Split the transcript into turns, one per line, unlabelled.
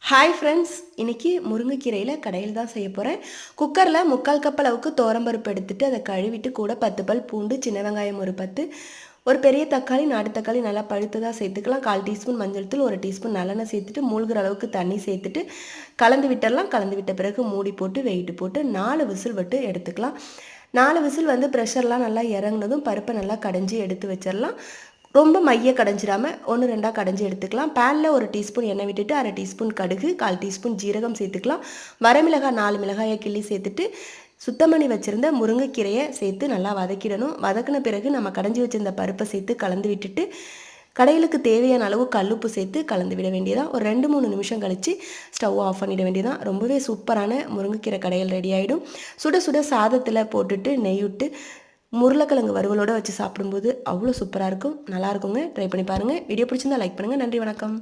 Hi friends, இன்றைக்கி முருங்கைக்கீரையில் கடையில் தான் செய்ய போகிறேன். குக்கரில் 3/4 கப் அளவுக்கு துவரம்பருப்பு எடுத்துகிட்டு அதை கழுவிட்டு கூட 10 பல் பூண்டு, சின்ன வெங்காயம் ஒரு 10, ஒரு பெரிய தக்காளி, நாட்டு தக்காளி நல்லா பழுத்ததாக சேர்த்துக்கலாம். 1/4 டீஸ்பூன் மஞ்சள் தூள், 1 டீஸ்பூன் நல்லெண்ணெய் சேர்த்துட்டு மூழ்கிற அளவுக்கு தண்ணி சேர்த்துட்டு கலந்து விட்டுடலாம். கலந்து விட்ட பிறகு மூடி போட்டு வெயிட்டு போட்டு 4 விசில் விட்டு எடுத்துக்கலாம். 4 விசில் ப்ரெஷர்லாம் நல்லா இறங்கினதும் பருப்பை நல்லா கடைஞ்சி எடுத்து வச்சிடலாம். ரொம்ப மைய கடைஞ்சிடாமல் 1 2 கடைஞ்சி எடுத்துக்கலாம். பேனில் 1 டீஸ்பூன் எண்ணெய் விட்டுட்டு 1/2 டீஸ்பூன் கடுகு, 1/4 டீஸ்பூன் ஜீரகம் சேர்த்துக்கலாம். வரமிளகாய் 4 மிளகாயை கிள்ளி சேர்த்துட்டு சுத்தம் பண்ணி வச்சுருந்த முருங்கைக்கீரையை சேர்த்து நல்லா வதக்கிடணும். வதக்கின பிறகு நம்ம கடைஞ்சி வச்சுருந்த பருப்பை சேர்த்து கலந்து விட்டுட்டு கடையிலுக்கு தேவையான அளவு கல்லுப்பு சேர்த்து கலந்து விட வேண்டியதான். ஒரு 2-3 நிமிஷம் கழித்து ஸ்டவ் ஆஃப் பண்ணிட வேண்டியதான். ரொம்பவே சூப்பரான முருங்கைக்கீரை கடையில் ரெடி ஆகிடும். சுட சுட சாதத்தில் போட்டுட்டு நெய் விட்டு உருளைக்கிழங்கு வறுவலோடு வச்சு சாப்பிடும்போது அவ்வளோ சூப்பராக இருக்கும். நல்லாயிருக்குங்க. ட்ரை பண்ணி பாருங்கள். வீடியோ பிடிச்சிருந்தா லைக் பண்ணுங்கள். நன்றி, வணக்கம்.